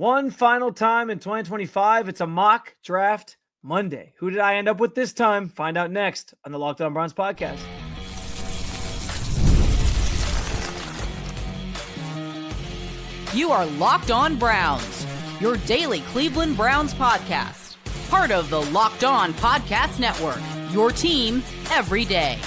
One final time in 2025, it's a mock draft Monday. Who did I end up with this time? Find out next on the Locked On Browns podcast. You are Locked On Browns, your daily Cleveland Browns podcast. Part of the Locked On Podcast Network, your team every day.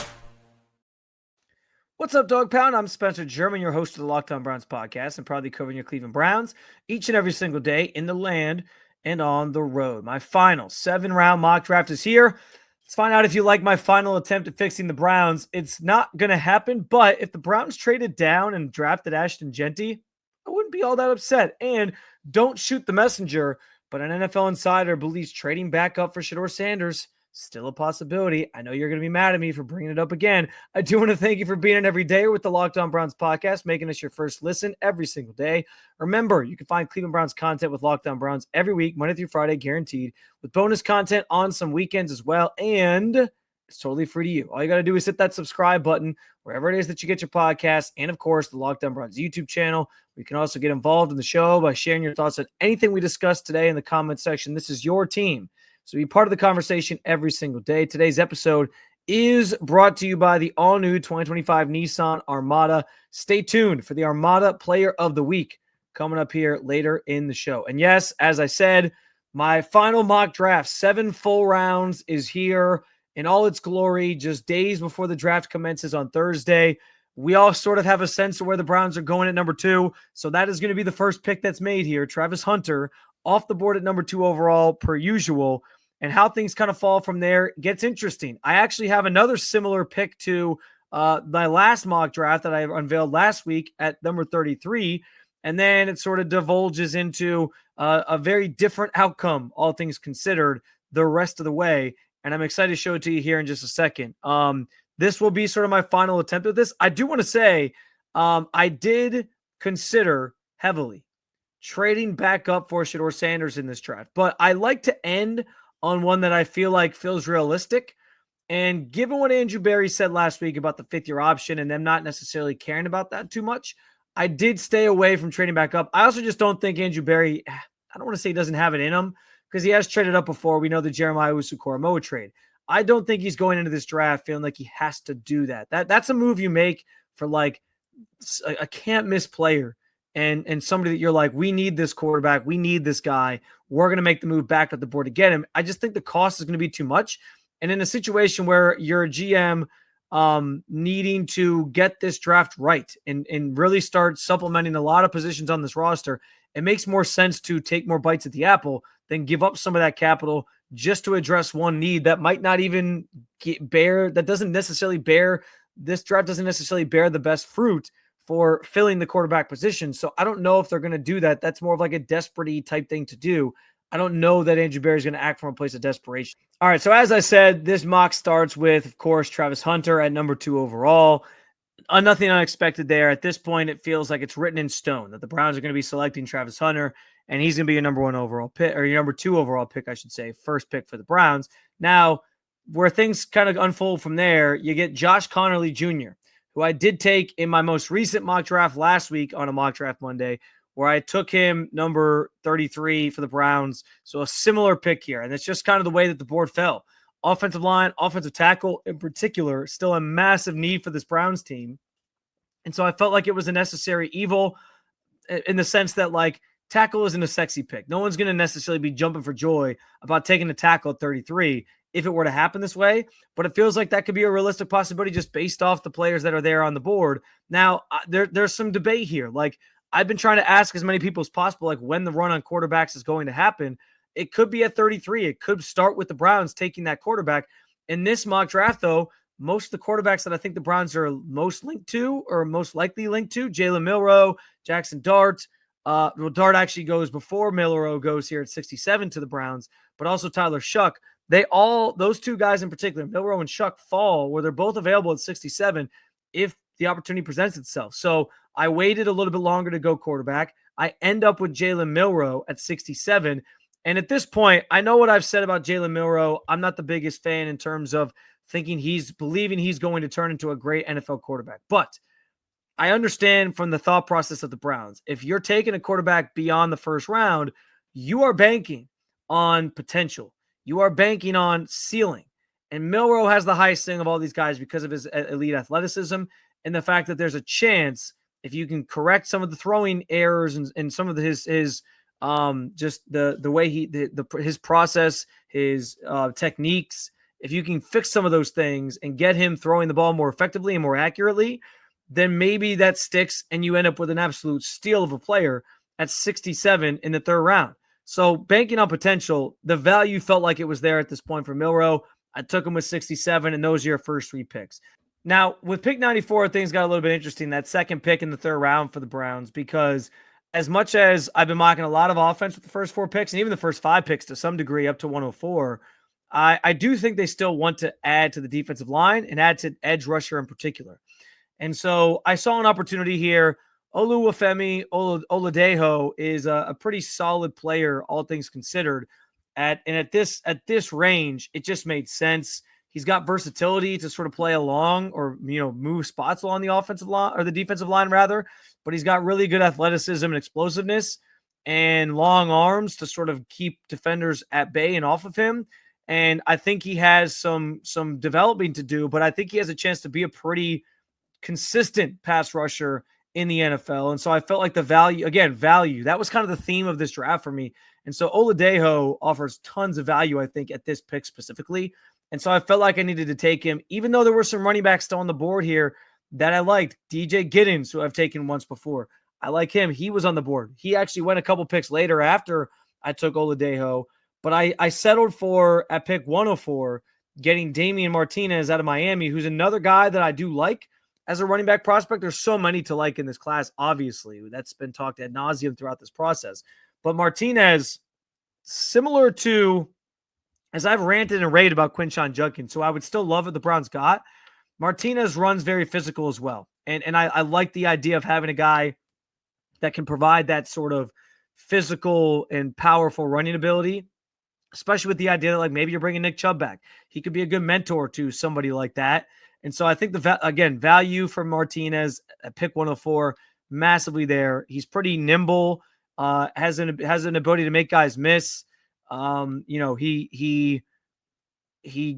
What's up, Dog Pound? I'm Spencer German, your host of the Locked On Browns podcast, and proudly covering your Cleveland Browns each and every single day in the land and on the road. My final 7-round mock draft is here. Let's find out if you like my final attempt at fixing the Browns. It's not going to happen, but if the Browns traded down and drafted Ashton Jeanty, I wouldn't be all that upset. And don't shoot the messenger, but an NFL insider believes trading back up for Shedeur Sanders still a possibility. I know you're going to be mad at me for bringing it up again. I do want to thank you for being an everyday with the Locked On Browns podcast, making us your first listen every single day. Remember, you can find Cleveland Browns content with Locked On Browns every week, Monday through Friday, guaranteed, with bonus content on some weekends as well. And it's totally free to you. All you got to do is hit that subscribe button wherever it is that you get your podcast. And of course, the Locked On Browns YouTube channel. You can also get involved in the show by sharing your thoughts on anything we discussed today in the comment section. This is your team, so be part of the conversation every single day. Today's episode is brought to you by the all-new 2025 Nissan Armada. Stay tuned for the Armada Player of the Week coming up here later in the show. And yes, as I said, my final mock draft, 7 full rounds, is here in all its glory, just days before the draft commences on Thursday. We all sort of have a sense of where the Browns are going at number 2, so that is going to be the first pick that's made here. Travis Hunter off the board at number 2 overall, per usual. And how things kind of fall from there gets interesting. I actually have another similar pick to my last mock draft that I unveiled last week at number 33. And then it sort of divulges into a very different outcome, all things considered, the rest of the way. And I'm excited to show it to you here in just a second. This will be sort of my final attempt at this. I do want to say I did consider heavily trading back up for Shedeur Sanders in this draft. But I like to end on one that I feel like feels realistic. And given what Andrew Berry said last week about the 5th-year option and them not necessarily caring about that too much, I did stay away from trading back up. I also just don't think Andrew Berry, I don't want to say he doesn't have it in him, because he has traded up before. We know the Jeremiah Owusu-Koramoah trade. I don't think he's going into this draft feeling like he has to do that. That's a move you make for like a can't-miss player. And somebody that you're like, we need this quarterback, we need this guy, we're going to make the move back up the board to get him. I just think the cost is going to be too much. And in a situation where you're a GM needing to get this draft right and really start supplementing a lot of positions on this roster, it makes more sense to take more bites at the apple than give up some of that capital just to address one need that might not even this draft doesn't necessarily bear the best fruit for filling the quarterback position. So I don't know if they're going to do that. That's more of like a desperate-y type thing to do. I don't know that Andrew Berry is going to act from a place of desperation. All right, so as I said, this mock starts with, of course, Travis Hunter at number 2 overall. Nothing unexpected there. At this point, it feels like it's written in stone that the Browns are going to be selecting Travis Hunter, and he's going to be your number 1 overall pick, or your number 2 overall pick, I should say, first pick for the Browns. Now, where things kind of unfold from there, you get Josh Connerly Jr., who I did take in my most recent mock draft last week on a mock draft Monday, where I took him number 33 for the Browns. So a similar pick here. And it's just kind of the way that the board fell. Offensive line, offensive tackle in particular, still a massive need for this Browns team. And so I felt like it was a necessary evil in the sense that, like, tackle isn't a sexy pick. No one's going to necessarily be jumping for joy about taking a tackle at 33 if it were to happen this way, but it feels like that could be a realistic possibility just based off the players that are there on the board. Now, there's some debate here. Like, I've been trying to ask as many people as possible, like, when the run on quarterbacks is going to happen. It could be at 33. It could start with the Browns taking that quarterback. In this mock draft, though, most of the quarterbacks that I think the Browns are most linked to or most likely linked to, Jalen Milroe, Jackson Dart. Dart actually goes before Milroe goes here at 67 to the Browns, but also Tyler Shuck. Those two guys in particular, Milroe and Shuck, fall where they're both available at 67 if the opportunity presents itself. So I waited a little bit longer to go quarterback. I end up with Jalen Milroe at 67. And at this point, I know what I've said about Jalen Milroe. I'm not the biggest fan in terms of believing he's going to turn into a great NFL quarterback. But I understand from the thought process of the Browns. If you're taking a quarterback beyond the first round, you are banking on potential. You are banking on ceiling. And Milroe has the highest ceiling of all these guys because of his elite athleticism and the fact that there's a chance if you can correct some of the throwing errors and some of his just the way his process, his techniques, if you can fix some of those things and get him throwing the ball more effectively and more accurately, then maybe that sticks and you end up with an absolute steal of a player at 67 in the third round. So banking on potential, the value felt like it was there at this point for Milroe. I took him with 67, and those are your first 3 picks. Now, with pick 94, things got a little bit interesting. That second pick in the third round for the Browns, because as much as I've been mocking a lot of offense with the first 4 picks and even the first 5 picks to some degree up to 104, I do think they still want to add to the defensive line and add to edge rusher in particular. And so I saw an opportunity here. Oluwafemi Oladejo is a pretty solid player, all things considered. At this range, it just made sense. He's got versatility to sort of play along or move spots along the offensive line or the defensive line rather, but he's got really good athleticism and explosiveness and long arms to sort of keep defenders at bay and off of him. And I think he has some developing to do, but I think he has a chance to be a pretty consistent pass rusher in the NFL. And so I felt like the value, that was kind of the theme of this draft for me. And so Oladejo offers tons of value, I think, at this pick specifically. And so I felt like I needed to take him, even though there were some running backs still on the board here that I liked. DJ Giddens, who I've taken once before. I like him. He was on the board. He actually went a couple picks later after I took Oladejo. But I settled for, at pick 104, getting Damian Martinez out of Miami, who's another guy that I do like as a running back prospect. There's so many to like in this class, obviously. That's been talked ad nauseum throughout this process. But Martinez, similar to, as I've ranted and raved about Quinshon Judkins, so I would still love what the Browns got. Martinez runs very physical as well. And I like the idea of having a guy that can provide that sort of physical and powerful running ability, especially with the idea that, like, maybe you're bringing Nick Chubb back. He could be a good mentor to somebody like that. And so I think value for Martinez at pick 104, massively there. He's pretty nimble, has an ability to make guys miss. He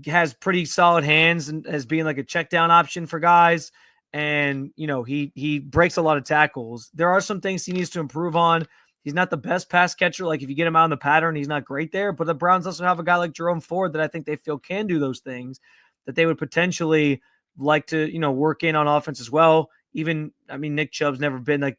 has pretty solid hands and as being like a check down option for guys. And, he breaks a lot of tackles. There are some things he needs to improve on. He's not the best pass catcher. Like, if you get him out in the pattern, he's not great there. But the Browns also have a guy like Jerome Ford that I think they feel can do those things that they would potentially like to, work in on offense as well. Nick Chubb's never been like,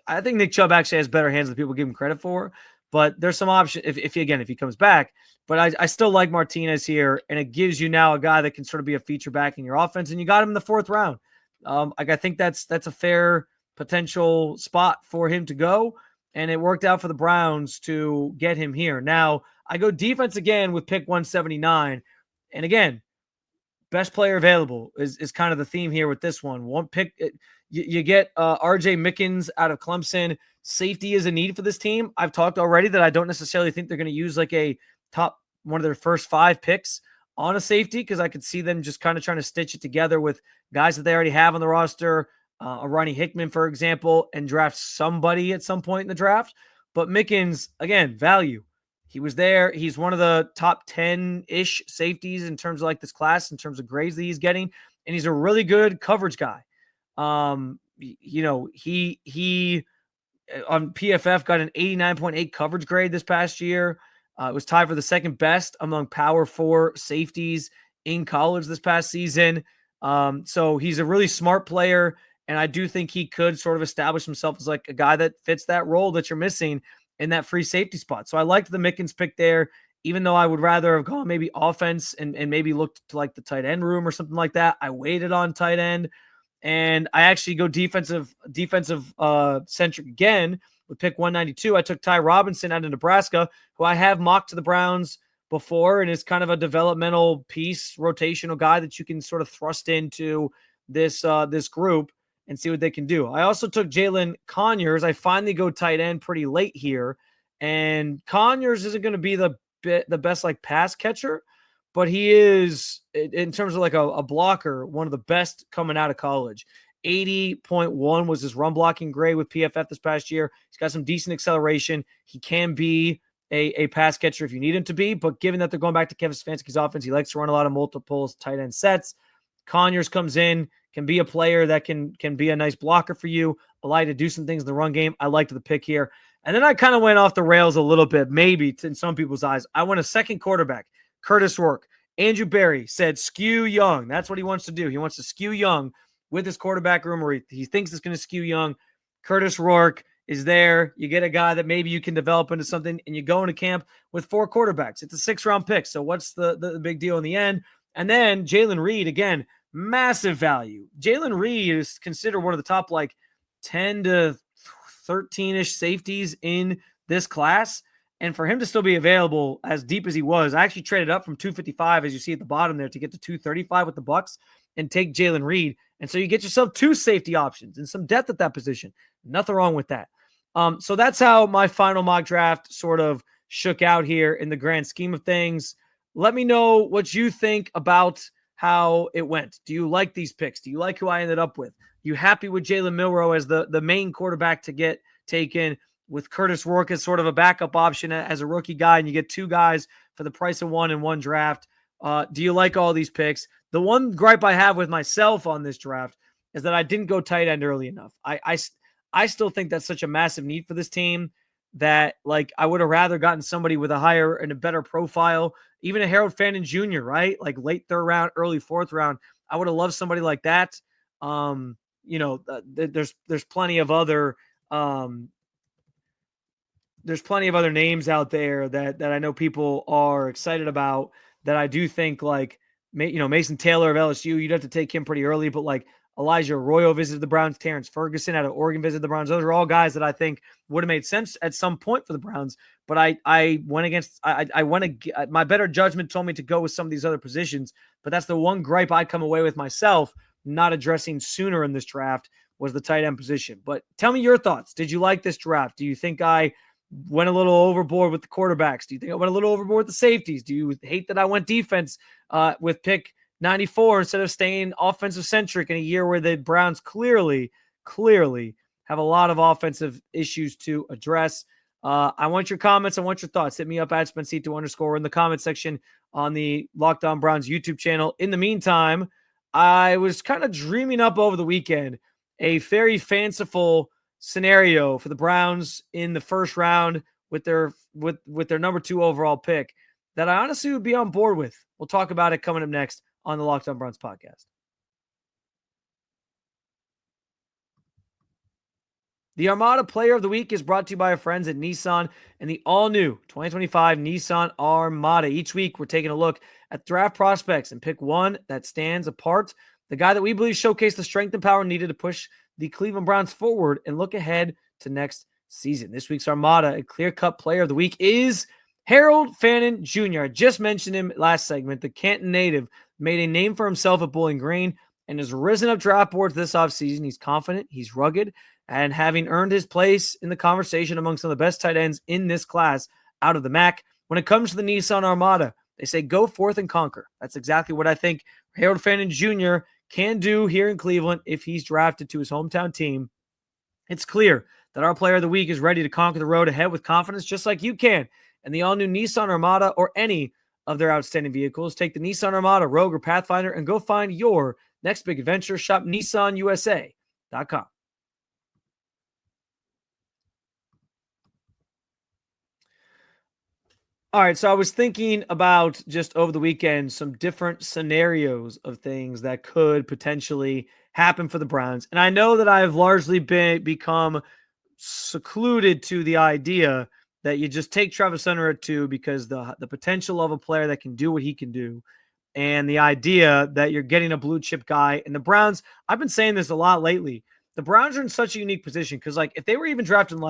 I think Nick Chubb actually has better hands than people give him credit for. But there's some option if he comes back. But I still like Martinez here, and it gives you now a guy that can sort of be a feature back in your offense, and you got him in the 4th round. I think that's a fair potential spot for him to go, and it worked out for the Browns to get him here. Now, I go defense again with pick 179, and again, best player available is kind of the theme here with this one. One pick, you get RJ Mickens out of Clemson. Safety is a need for this team. I've talked already that I don't necessarily think they're going to use like a top one of their first 5 picks on a safety, because I could see them just kind of trying to stitch it together with guys that they already have on the roster, a Ronnie Hickman, for example, and draft somebody at some point in the draft. But Mickens, again, value. He was there. He's one of the top 10-ish safeties in terms of like this class, in terms of grades that he's getting. And he's a really good coverage guy. He on PFF got an 89.8 coverage grade this past year. It was tied for the second best among Power 4 safeties in college this past season. So he's a really smart player, and I do think he could sort of establish himself as like a guy that fits that role that you're missing in that free safety spot. So I liked the Mickens pick there, even though I would rather have gone maybe offense and maybe looked to like the tight end room or something like that. I waited on tight end, and I actually go defensive centric again with pick 192. I took Ty Robinson out of Nebraska, who I have mocked to the Browns before, and is kind of a developmental piece, rotational guy that you can sort of thrust into this group and see what they can do. I also took Jalen Conyers. I finally go tight end pretty late here, and Conyers isn't going to be the best like pass catcher, but he is, in terms of like a blocker, one of the best coming out of college. 80.1 was his run blocking grade with PFF this past year. He's got some decent acceleration. He can be a pass catcher if you need him to be, but given that they're going back to Kevin Stefanski's offense, he likes to run a lot of multiple tight end sets. Conyers comes in, can be a player that can be a nice blocker for you, allow you to do some things in the run game. I liked the pick here. And then I kind of went off the rails a little bit, maybe in some people's eyes. I went a second quarterback, Curtis Rourke. Andrew Berry said skew young. That's what he wants to do. He wants to skew young with his quarterback room, or he thinks it's going to skew young. Curtis Rourke is there. You get a guy that maybe you can develop into something, and you go into camp with 4 quarterbacks. It's a 6-round pick. So what's the big deal in the end? And then Jalen Reed, again, massive value. Jalen Reed is considered one of the top 10 to 13-ish safeties in this class. And for him to still be available as deep as he was, I actually traded up from 255, as you see at the bottom there, to get to 235 with the Bucks and take Jalen Reed. And so you get yourself 2 safety options and some depth at that position. Nothing wrong with that. So that's how my final mock draft sort of shook out here in the grand scheme of things. Let me know what you think about how it went. Do you like these picks? Do you like who I ended up with? You happy with Jalen Milroe as the main quarterback to get taken, with Curtis Rourke as sort of a backup option as a rookie guy, and you get 2 guys for the price of 1 in one draft? Do you like all these picks? The one gripe I have with myself on this draft is that I didn't go tight end early enough. I still think that's such a massive need for this team that I would have rather gotten somebody with a higher and a better profile, even a Harold Fandon Jr., right? Late 3rd round, early 4th round. I would have loved somebody like that. There's plenty of other names out there that I know people are excited about, that I do think Mason Taylor of LSU, you'd have to take him pretty early, but Elijah Arroyo visited the Browns, Terrence Ferguson out of Oregon visited the Browns. Those are all guys that I think would have made sense at some point for the Browns. But I went against, my better judgment told me to go with some of these other positions. But that's the one gripe I come away with myself, not addressing sooner in this draft, was the tight end position. But tell me your thoughts. Did you like this draft? Do you think I went a little overboard with the quarterbacks? Do you think I went a little overboard with the safeties? Do you hate that I went defense with pick 94 instead of staying offensive centric in a year where the Browns clearly have a lot of offensive issues to address? I want your comments. I want your thoughts. Hit me up at Spencito_ in the comment section on the Locked On Browns YouTube channel. In the meantime, I was kind of dreaming up over the weekend a very fanciful scenario for the Browns in the first round with their number 2 overall pick that I honestly would be on board with. We'll talk about it coming up next on the Locked On Browns podcast. The Armada Player of the Week is brought to you by our friends at Nissan and the all-new 2025 Nissan Armada. Each week, we're taking a look at draft prospects and pick one that stands apart. The guy that we believe showcased the strength and power needed to push the Cleveland Browns forward and look ahead to next season. This week's Armada, a clear-cut Player of the Week, is Harold Fandon Jr. I just mentioned him last segment. The Canton native made a name for himself at Bowling Green and has risen up draft boards this offseason. He's confident, he's rugged, and having earned his place in the conversation among some of the best tight ends in this class out of the MAC. When it comes to the Nissan Armada, they say go forth and conquer. That's exactly what I think Harold Fandon Jr. can do here in Cleveland if he's drafted to his hometown team. It's clear that our Player of the Week is ready to conquer the road ahead with confidence, just like you can. And the all-new Nissan Armada or any of their outstanding vehicles. Take the Nissan Armada, Rogue, or Pathfinder and go find your next big adventure. Shop NissanUSA.com. All right, so I was thinking about just over the weekend some different scenarios of things that could potentially happen for the Browns. And I know that I've largely become secluded to the idea that you just take Travis Hunter at 2 because the potential of a player that can do what he can do, and the idea that you're getting a blue chip guy. And the Browns, I've been saying this a lot lately, the Browns are in such a unique position because if they were even drafting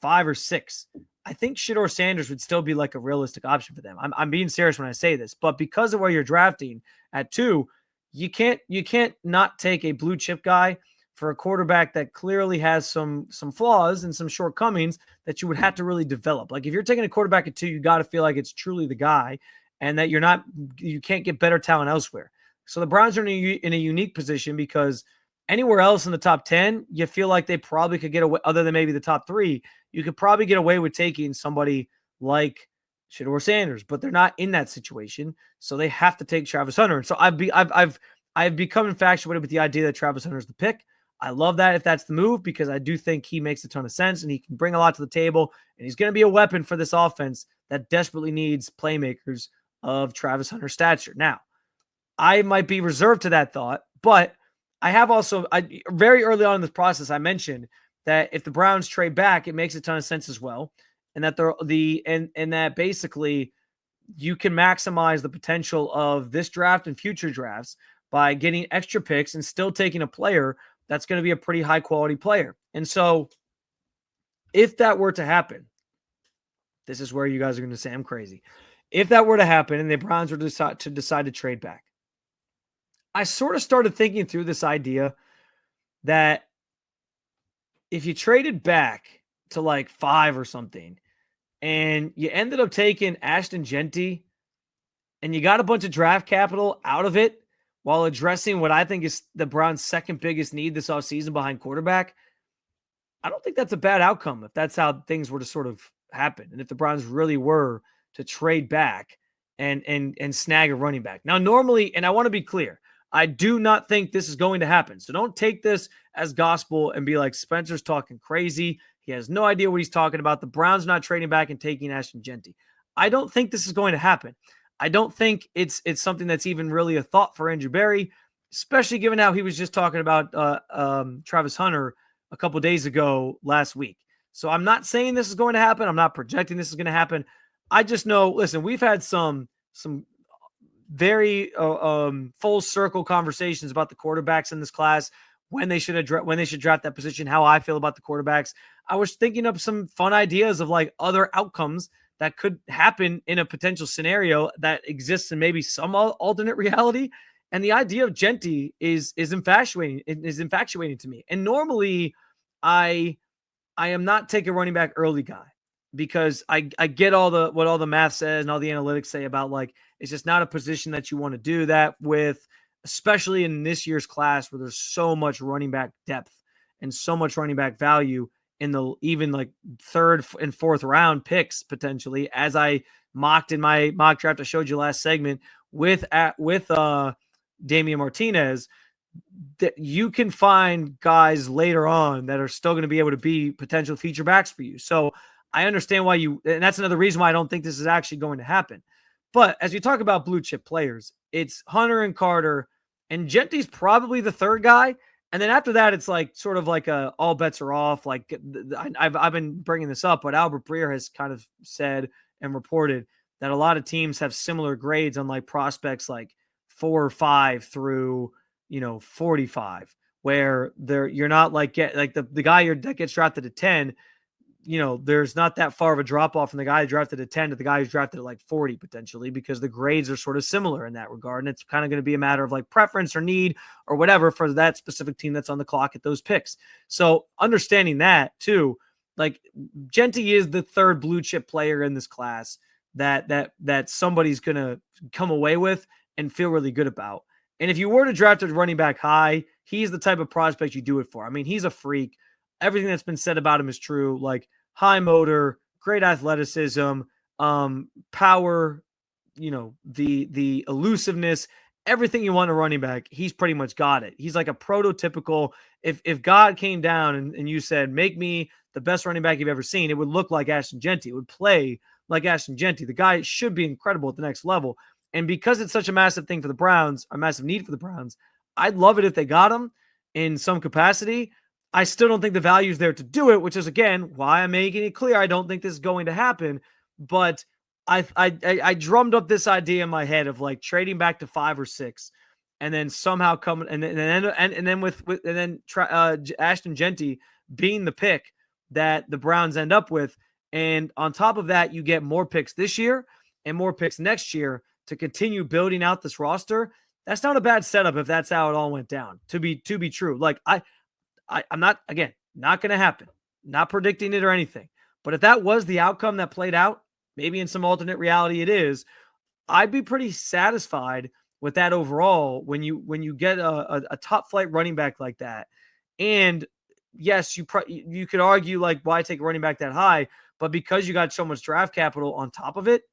5 or 6, I think Shedeur Sanders would still be a realistic option for them. I'm being serious when I say this, but because of where you're drafting at 2, you can't not take a blue chip guy for a quarterback that clearly has some flaws and some shortcomings that you would have to really develop. If you're taking a quarterback at 2, you got to feel like it's truly the guy and that you can't get better talent elsewhere. So the Browns are in a unique position because Anywhere else in the top 10, you feel like they probably could get away, other than maybe the top 3, you could probably get away with taking somebody like Shedeur Sanders, but they're not in that situation, so they have to take Travis Hunter. And so I've become infatuated with the idea that Travis Hunter is the pick. I love that if that's the move, because I do think he makes a ton of sense and he can bring a lot to the table, and he's going to be a weapon for this offense that desperately needs playmakers of Travis Hunter stature. Now, I might be reserved to that thought, but I have also, very early on in this process, I mentioned that if the Browns trade back, it makes a ton of sense as well, and that that basically you can maximize the potential of this draft and future drafts by getting extra picks and still taking a player that's going to be a pretty high quality player. And so, if that were to happen, this is where you guys are going to say I'm crazy. If that were to happen and the Browns were to decide to trade back, I sort of started thinking through this idea that if you traded back to like 5 or something and you ended up taking Ashton Genty and you got a bunch of draft capital out of it while addressing what I think is the Browns' second biggest need this offseason behind quarterback, I don't think that's a bad outcome if that's how things were to sort of happen. And if the Browns really were to trade back and snag a running back. Now, normally, and I want to be clear, I do not think this is going to happen. So don't take this as gospel and be like, Spencer's talking crazy. He has no idea what he's talking about. The Browns not trading back and taking Ashton Genty. I don't think this is going to happen. I don't think it's something that's even really a thought for Andrew Berry, especially given how he was just talking about Travis Hunter a couple days ago last week. So I'm not saying this is going to happen. I'm not projecting this is going to happen. I just know, listen, we've had some very full circle conversations about the quarterbacks in this class, when they should draft that position, how I feel about the quarterbacks. I was thinking of some fun ideas of like other outcomes that could happen in a potential scenario that exists in maybe some alternate reality. And the idea of Genty is infatuating to me. And normally I am not take a running back early guy, because I get what all the math says and all the analytics say about like, it's just not a position that you want to do that with, especially in this year's class where there's so much running back depth and so much running back value in the even like 3rd and 4th round picks potentially, as I mocked in my mock draft I showed you last segment with Damian Martinez, that you can find guys later on that are still going to be able to be potential feature backs for you. So I understand why and that's another reason why I don't think this is actually going to happen. But as we talk about blue chip players, it's Hunter and Carter, and Genty's probably the 3rd guy. And then after that, it's like sort of like all bets are off. Like I've been bringing this up, but Albert Breer has kind of said and reported that a lot of teams have similar grades on like prospects like 4 or 5 through 45, where you're not like the guy that gets drafted at 10. There's not that far of a drop off from the guy who drafted at 10 to the guy who's drafted at like 40 potentially, because the grades are sort of similar in that regard. And it's kind of going to be a matter of like preference or need or whatever for that specific team that's on the clock at those picks. So understanding that too, like Genty is the 3rd blue chip player in this class that somebody's going to come away with and feel really good about. And if you were to draft a running back high, he's the type of prospect you do it for. I mean, he's a freak. Everything that's been said about him is true. Like high motor, great athleticism, power, the elusiveness, everything you want in a running back, he's pretty much got it. He's like a prototypical, if God came down and you said, make me the best running back you've ever seen, it would look like Ashton Genty. It would play like Ashton Genty. The guy should be incredible at the next level. And because it's such a massive thing for the Browns, a massive need for the Browns, I'd love it if they got him in some capacity. I still don't think the value is there to do it, which is, again, why I'm making it clear I don't think this is going to happen. But I drummed up this idea in my head of like trading back to 5 or 6, and then somehow coming and then with Ashton Genty being the pick that the Browns end up with, and on top of that, you get more picks this year and more picks next year to continue building out this roster. That's not a bad setup if that's how it all went down. To be true, like I'm not going to happen. Not predicting it or anything. But if that was the outcome that played out, maybe in some alternate reality it is, I'd be pretty satisfied with that overall, when you get a top flight running back like that, and yes, you could argue like why take a running back that high, but because you got so much draft capital on top of it,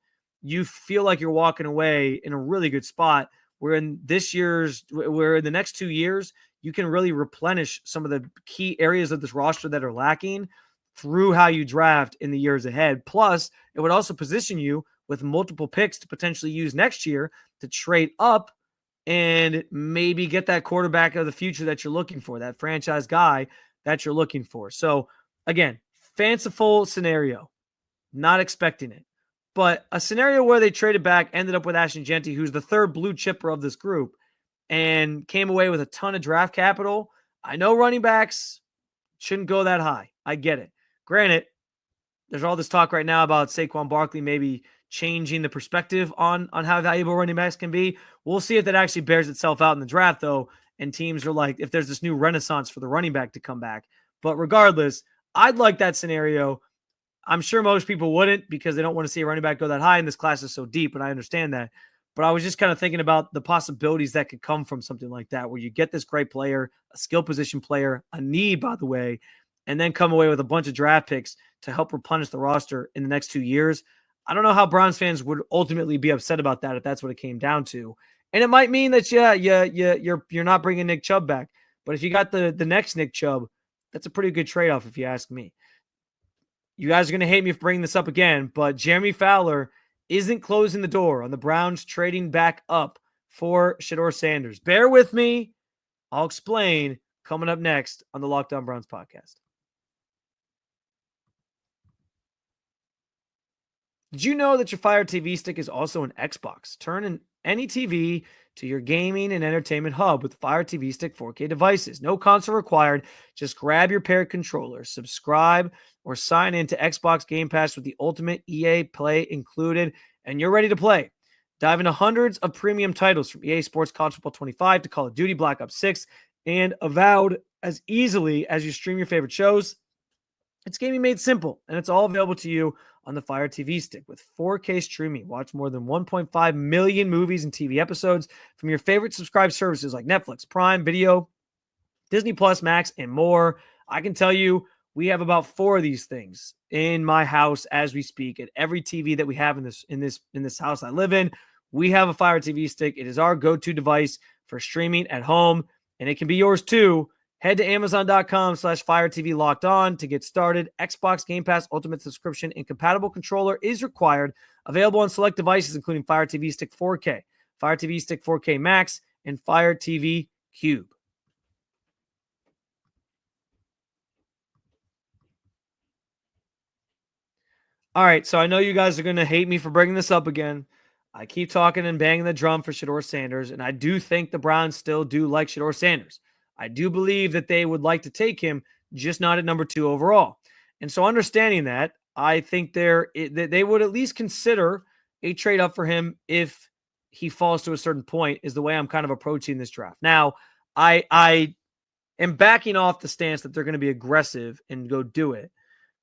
you feel like you're walking away in a really good spot. Where in the next 2 years, you can really replenish some of the key areas of this roster that are lacking through how you draft in the years ahead. Plus, it would also position you with multiple picks to potentially use next year to trade up and maybe get that quarterback of the future that you're looking for, that franchise guy that you're looking for. So, again, fanciful scenario, not expecting it. But a scenario where they traded back, ended up with Ashton Genty, who's the third blue chipper of this group, and came away with a ton of draft capital. I know running backs shouldn't go that high. I get it. Granted, there's all this talk right now about Saquon Barkley maybe changing the perspective on how valuable running backs can be. We'll see if that actually bears itself out in the draft, though. And teams are like, if there's this new renaissance for the running back to come back. But regardless, I'd like that scenario. I'm sure most people wouldn't because they don't want to see a running back go that high, and this class is so deep, and I understand that. But I was just kind of thinking about the possibilities that could come from something like that, where you get this great player, a skill position player, a need, by the way, and then come away with a bunch of draft picks to help replenish the roster in the next 2 years. I don't know how Browns fans would ultimately be upset about that if that's what it came down to. And it might mean that, you're not bringing Nick Chubb back. But if you got the next Nick Chubb, that's a pretty good trade-off if you ask me. You guys are going to hate me for bringing this up again, but Jeremy Fowler isn't closing the door on the Browns trading back up for Shedeur Sanders. Bear with me. I'll explain coming up next on the Locked On Browns podcast. Did you know that your Fire TV stick is also an Xbox? Turn any TV to your gaming and entertainment hub with Fire TV Stick 4K devices. No console required. Just grab your paired controller, subscribe, or sign in to Xbox Game Pass with the ultimate EA Play included, and you're ready to play. Dive into hundreds of premium titles from EA Sports College Football 25 to Call of Duty Black Ops 6 and Avowed as easily as you stream your favorite shows. It's gaming made simple, and it's all available to you on the Fire TV stick. With 4K streaming, watch more than 1.5 million movies and TV episodes from your favorite subscribed services like Netflix, Prime Video, Disney Plus, Max, and more. I can tell you, we have about 4 of these things in my house as we speak. At every TV that we have in this house I live in, we have a Fire TV stick. It is our go-to device for streaming at home, and it can be yours too. Head to Amazon.com/Fire TV Locked On to get started. Xbox Game Pass Ultimate subscription and compatible controller is required. Available on select devices, including Fire TV Stick 4K, Fire TV Stick 4K Max, and Fire TV Cube. All right, so I know you guys are going to hate me for bringing this up again. I keep talking and banging the drum for Shedeur Sanders, and I do think the Browns still do like Shedeur Sanders. I do believe that they would like to take him, just not at number 2 overall. And so understanding that, I think they would at least consider a trade up for him if he falls to a certain point, is the way I'm kind of approaching this draft. Now, I am backing off the stance that they're going to be aggressive and go do it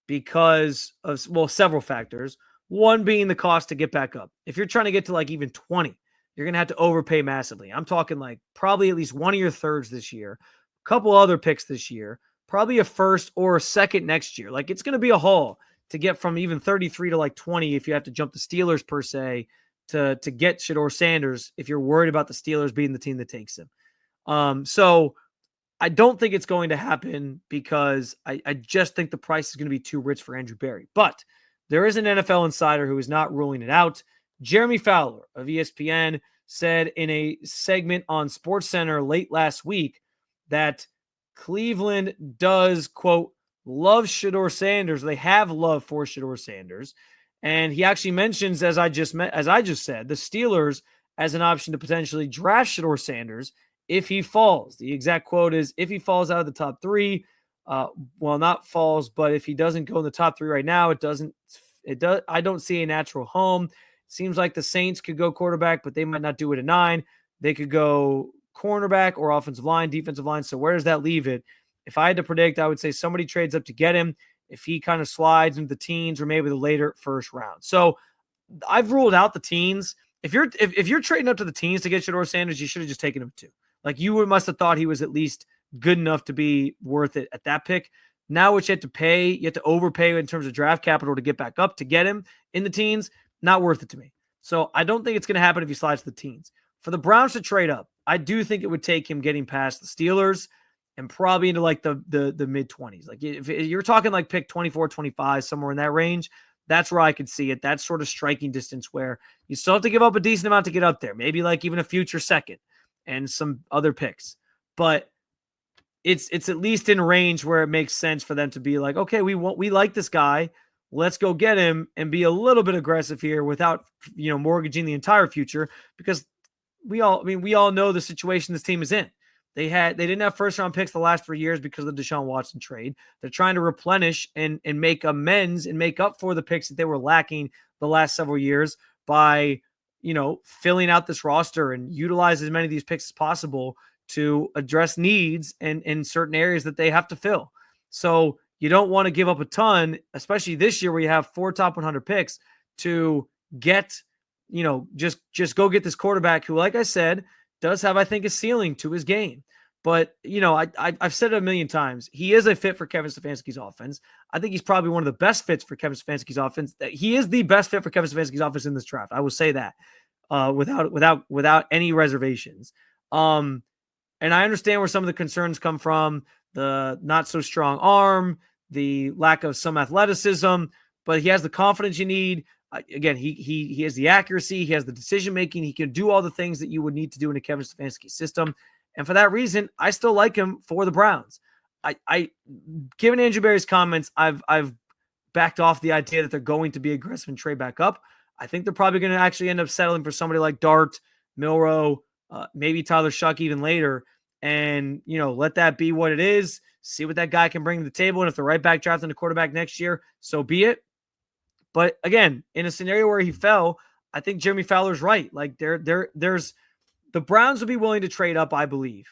because of, well, several factors. One being the cost to get back up. If you're trying to get to like even 20, you're going to have to overpay massively. I'm talking like probably at least one of your thirds this year, a couple other picks this year, probably a first or a second next year. Like, it's going to be a haul to get from even 33 to like 20 if you have to jump the Steelers per se to get Shedeur Sanders if you're worried about the Steelers being the team that takes him. So I don't think it's going to happen because I just think the price is going to be too rich for Andrew Berry. But there is an NFL insider who is not ruling it out. Jeremy Fowler of ESPN said in a segment on SportsCenter late last week that Cleveland does, quote, love Shedeur Sanders. They have love for Shedeur Sanders. And he actually mentions, as I just said, the Steelers as an option to potentially draft Shedeur Sanders if he falls. The exact quote is, if he falls out of the top 3, well, not falls, but if he doesn't go in the top 3 right now, I don't see a natural home. Seems like the Saints could go quarterback, but they might not do it at 9. They could go cornerback or offensive line, defensive line. So where does that leave it? If I had to predict, I would say somebody trades up to get him if he kind of slides into the teens or maybe the later first round. So I've ruled out the teens if you're trading up to the teens to get Shedeur Sanders, you should have just taken him 2. Like you must have thought he was at least good enough to be worth it at that pick. Now what you have to pay, you have to overpay in terms of draft capital to get back up to get him in the teens, not worth it to me. So I don't think it's going to happen if he slides to the teens. For the Browns to trade up, I do think it would take him getting past the Steelers and probably into like the mid-20s. Like if you're talking like pick 24, 25, somewhere in that range, that's where I could see it. That's sort of striking distance where you still have to give up a decent amount to get up there. Maybe like even a future second and some other picks. But it's at least in range where it makes sense for them to be like, okay, we like this guy. Let's go get him and be a little bit aggressive here without, mortgaging the entire future, because we all know the situation this team is in. They didn't have first round picks the last 3 years because of the Deshaun Watson trade. They're trying to replenish and make amends and make up for the picks that they were lacking the last several years by, filling out this roster and utilize as many of these picks as possible to address needs and in certain areas that they have to fill. So you don't want to give up a ton, especially this year where you have 4 top 100 picks to get, just go get this quarterback who, like I said, does have, I think, a ceiling to his game. But, I've said it a million times. He is a fit for Kevin Stefanski's offense. I think he's probably one of the best fits for Kevin Stefanski's offense. He is the best fit for Kevin Stefanski's offense in this draft. I will say that without any reservations. And I understand where some of the concerns come from, the not so strong arm, the lack of some athleticism, but he has the confidence you need. Again, he has the accuracy, he has the decision making, he can do all the things that you would need to do in a Kevin Stefanski system. And for that reason, I still like him for the Browns. Given Andrew Berry's comments, I've backed off the idea that they're going to be aggressive and trade back up. I think they're probably going to actually end up settling for somebody like Dart, Milroe, maybe Tyler Shuck even later, and let that be what it is. See what that guy can bring to the table, and if they're right back drafting a quarterback next year, so be it. But again, in a scenario where he fell, I think Jeremy Fowler's right. Like there's the Browns would be willing to trade up, I believe,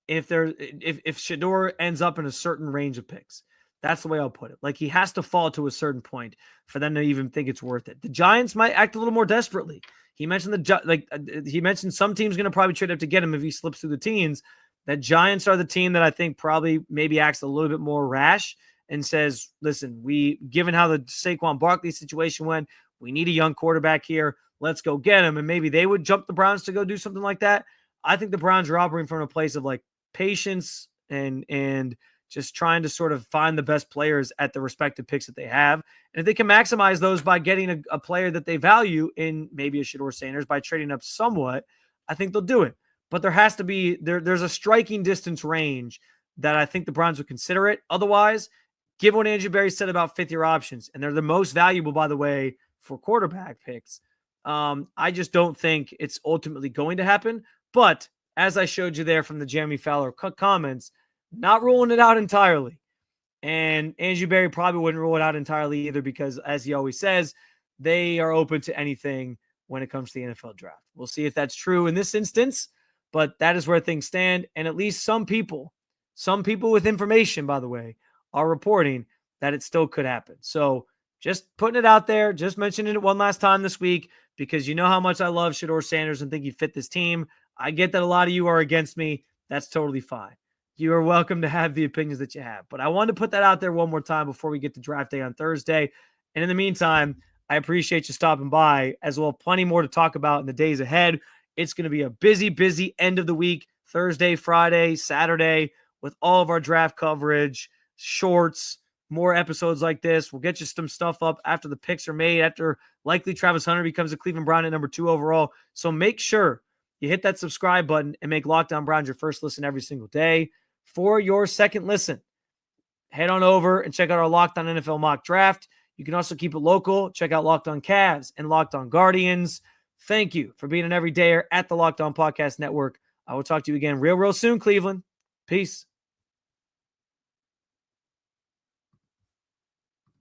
if Shedeur ends up in a certain range of picks. That's the way I'll put it. Like he has to fall to a certain point for them to even think it's worth it. The Giants might act a little more desperately. He mentioned some team's going to probably trade up to get him if he slips through the teens. That Giants are the team that I think probably maybe acts a little bit more rash and says, listen, given how the Saquon Barkley situation went, we need a young quarterback here. Let's go get him. And maybe they would jump the Browns to go do something like that. I think the Browns are operating from a place of like patience and just trying to sort of find the best players at the respective picks that they have. And if they can maximize those by getting a player that they value in maybe a Shedeur Sanders by trading up somewhat, I think they'll do it. But there has to be, there's a striking distance range that I think the Browns would consider it. Otherwise, given what Andrew Berry said about fifth-year options, and they're the most valuable, by the way, for quarterback picks, I just don't think it's ultimately going to happen. But as I showed you there from the Jeremy Fowler comments, not ruling it out entirely. And Andrew Berry probably wouldn't rule it out entirely either because, as he always says, they are open to anything when it comes to the NFL draft. We'll see if that's true in this instance, but that is where things stand. And at least some people with information, by the way, are reporting that it still could happen. So just putting it out there, just mentioning it one last time this week because you know how much I love Shador Sanders and think he fit this team. I get that a lot of you are against me. That's totally fine. You are welcome to have the opinions that you have. But I wanted to put that out there one more time before we get to draft day on Thursday. And in the meantime, I appreciate you stopping by, as well. Plenty more to talk about in the days ahead. It's going to be a busy, busy end of the week, Thursday, Friday, Saturday, with all of our draft coverage, shorts, more episodes like this. We'll get you some stuff up after the picks are made, after likely Travis Hunter becomes a Cleveland Brown at number 2 overall. So make sure you hit that subscribe button and make Locked On Browns your first listen every single day. For your second listen, head on over and check out our Locked On NFL mock draft. You can also keep it local. Check out Locked On Cavs and Locked On Guardians. Thank you for being an everydayer at the Locked On Podcast Network. I will talk to you again real soon, Cleveland. Peace.